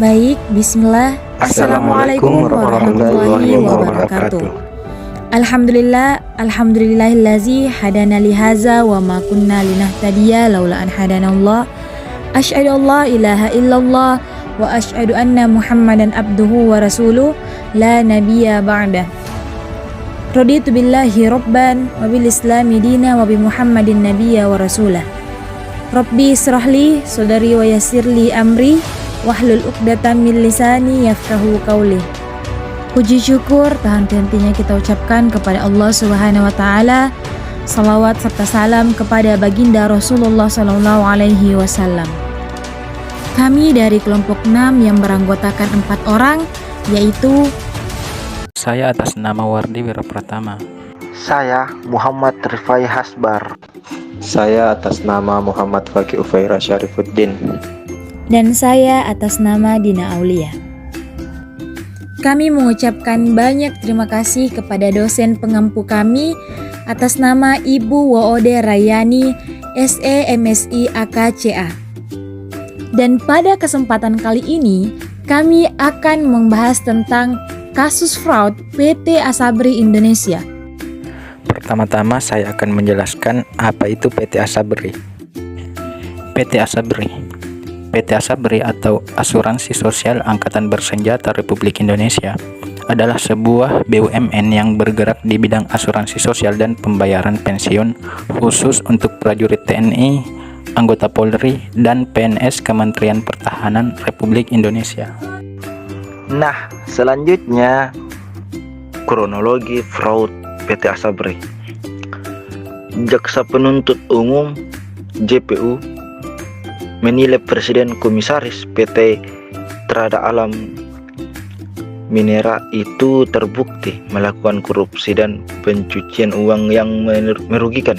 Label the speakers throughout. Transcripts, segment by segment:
Speaker 1: Baik, bismillah.
Speaker 2: Assalamualaikum
Speaker 1: Assalamualaikum warahmatullahi
Speaker 2: warahmatullahi
Speaker 1: wabarakatuh.
Speaker 2: wabarakatuh.
Speaker 1: Alhamdulillahillazi hadana lihaza wa ma kunna linahtadiya laula an hadanallah. Asyhadu an la ilaha illallah wa asyhadu anna Muhammadan abduhu wa rasuluh la nabiyya ba'dah. Raditu billahi rabban wa bil islami dina wa bi Muhammadin nabiyya wa rasulah. Rabbi israhli sadri wa yassirli amri wahlul 'uqdatam min lisani yafqahu qawli. Puji syukur tak henti-hentinya kita ucapkan kepada Allah Subhanahu wa taala. Salawat serta salam kepada baginda Rasulullah sallallahu alaihi wasallam. Kami dari kelompok 6 yang beranggotakan 4 orang, yaitu
Speaker 2: Saya atas nama Wardi Wirapratama.
Speaker 3: Saya Muhammad Rifai Hasbar.
Speaker 4: Saya atas nama Muhammad Fakih Ufaira Syarifuddin.
Speaker 1: dan saya atas nama Dina Aulia. Kami mengucapkan banyak terima kasih kepada dosen pengampu kami atas nama Ibu Woode Rayani, SE MSI AKCA. Dan pada kesempatan kali ini, kami akan membahas tentang kasus fraud PT Asabri Indonesia.
Speaker 2: Pertama-tama saya akan menjelaskan apa itu PT Asabri. PT Asabri atau Asuransi Sosial Angkatan Bersenjata Republik Indonesia adalah sebuah BUMN yang bergerak di bidang asuransi sosial dan pembayaran pensiun khusus untuk prajurit TNI, anggota Polri, dan PNS Kementerian Pertahanan Republik Indonesia.
Speaker 3: Nah, selanjutnya kronologi fraud PT Asabri. Jaksa Penuntut Umum JPU menilai Presiden Komisaris PT Trada Alam Minera itu terbukti melakukan korupsi dan pencucian uang yang merugikan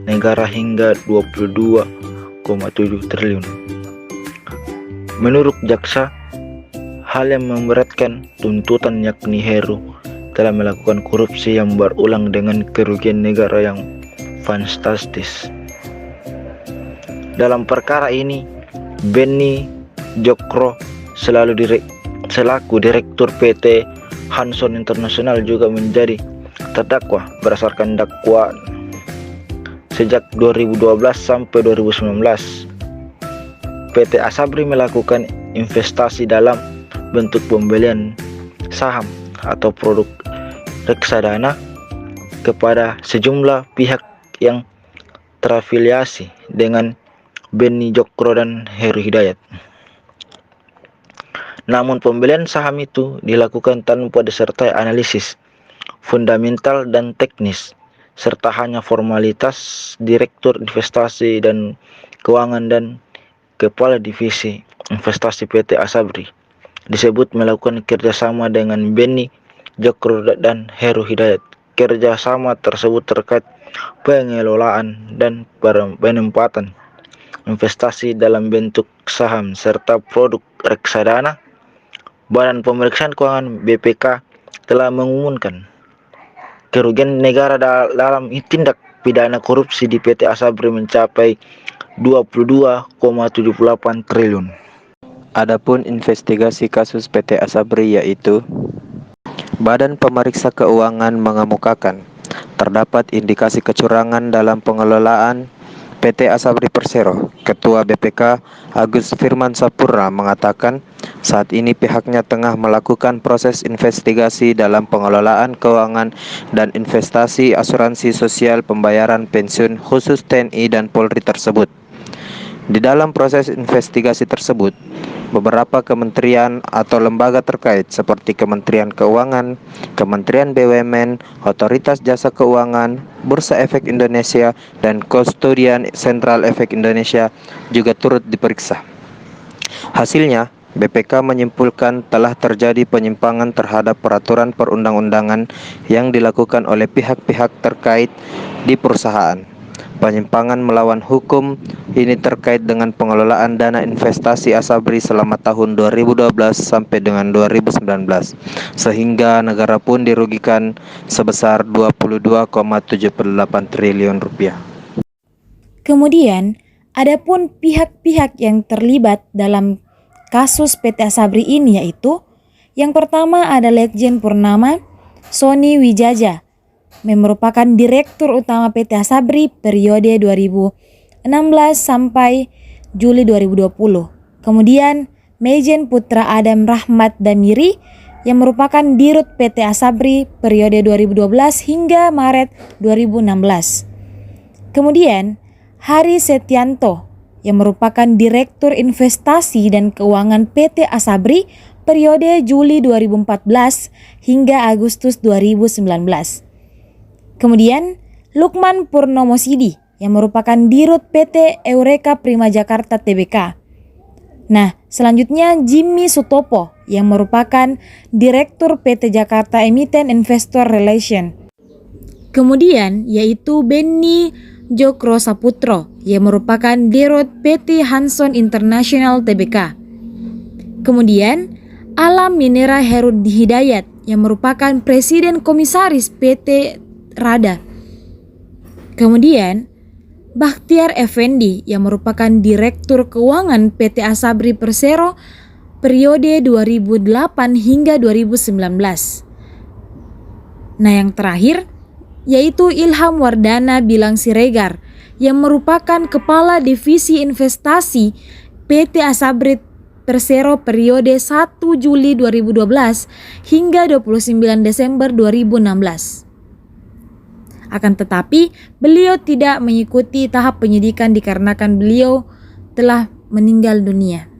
Speaker 3: negara hingga 22,7 triliun. Menurut jaksa, hal yang memberatkan tuntutan yakni Heru telah melakukan korupsi yang berulang dengan kerugian negara yang fantastis. Dalam perkara ini, Benny Jokro selaku Direktur PT Hanson International juga menjadi terdakwa berdasarkan dakwaan. Sejak 2012 sampai 2019, PT Asabri melakukan investasi dalam bentuk pembelian saham atau produk reksadana kepada sejumlah pihak yang terafiliasi dengan Benny Jokro dan Heru Hidayat. Namun pembelian saham itu dilakukan tanpa disertai analisis fundamental dan teknis, serta hanya formalitas Direktur Investasi dan Keuangan dan Kepala Divisi Investasi PT Asabri disebut melakukan kerjasama dengan Benny Jokro dan Heru Hidayat. Kerjasama tersebut terkait pengelolaan dan penempatan investasi dalam bentuk saham serta produk reksadana. Badan Pemeriksaan Keuangan BPK telah mengumumkan kerugian negara dalam tindak pidana korupsi di PT Asabri mencapai 22,78 triliun.
Speaker 4: Adapun investigasi kasus PT Asabri yaitu Badan Pemeriksa Keuangan mengemukakan terdapat indikasi kecurangan dalam pengelolaan PT Asabri Persero. Ketua BPK Agus Firman Sapurna mengatakan saat ini pihaknya tengah melakukan proses investigasi dalam pengelolaan keuangan dan investasi asuransi sosial pembayaran pensiun khusus TNI dan Polri tersebut. Di dalam proses investigasi tersebut, beberapa kementerian atau lembaga terkait seperti Kementerian Keuangan, Kementerian BUMN, Otoritas Jasa Keuangan, Bursa Efek Indonesia, dan Kustodian Sentral Efek Indonesia juga turut diperiksa. Hasilnya, BPK menyimpulkan telah terjadi penyimpangan terhadap peraturan perundang-undangan yang dilakukan oleh pihak-pihak terkait di perusahaan. Penyimpangan melawan hukum ini terkait dengan pengelolaan dana investasi Asabri selama tahun 2012 sampai dengan 2019, sehingga negara pun dirugikan sebesar 22,78 triliun rupiah.
Speaker 1: Kemudian, adapun pihak-pihak yang terlibat dalam kasus PT Asabri ini yaitu yang pertama ada Legend Purnama Sony Wijaja yang merupakan Direktur Utama PT Asabri periode 2016 sampai Juli 2020. Kemudian Mejen Putra Adam Rahmat Damiri yang merupakan Dirut PT Asabri periode 2012 hingga Maret 2016. Kemudian Hari Setianto yang merupakan Direktur Investasi dan Keuangan PT Asabri periode Juli 2014 hingga Agustus 2019. Kemudian Lukman Purnomo Sidi yang merupakan Dirut PT Eureka Prima Jakarta Tbk. Nah, selanjutnya Jimmy Sutopo yang merupakan Direktur PT Jakarta Emiten Investor Relation. Kemudian yaitu Benny Jokro Saputro yang merupakan Dirut PT Hanson International Tbk. Kemudian Alam Minera Herudi Hidayat yang merupakan Presiden Komisaris PT Rada. Kemudian Bakhtiar Effendi yang merupakan Direktur Keuangan PT Asabri Persero periode 2008 hingga 2019. Nah, yang terakhir yaitu Ilham Wardana Bilang Siregar yang merupakan Kepala Divisi Investasi PT Asabri Persero periode 1 Juli 2012 hingga 29 Desember 2016. Akan tetapi, beliau tidak mengikuti tahap penyidikan dikarenakan beliau telah meninggal dunia.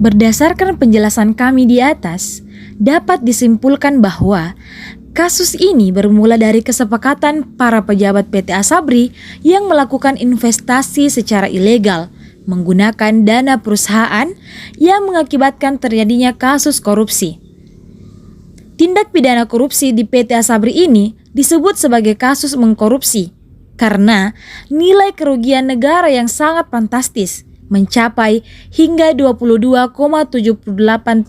Speaker 1: Berdasarkan penjelasan kami di atas, dapat disimpulkan bahwa kasus ini bermula dari kesepakatan para pejabat PT Asabri yang melakukan investasi secara ilegal menggunakan dana perusahaan yang mengakibatkan terjadinya kasus korupsi. Tindak pidana korupsi di PT Asabri ini disebut sebagai kasus mengkorupsi karena nilai kerugian negara yang sangat fantastis mencapai hingga 22,78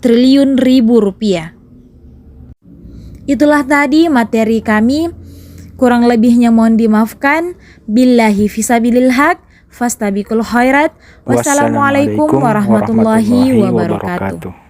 Speaker 1: triliun rupiah. Itulah tadi materi kami, kurang lebihnya mohon dimaafkan. Billahi fisabilil haq, fastabiqul khairat. Wassalamualaikum warahmatullahi wabarakatuh.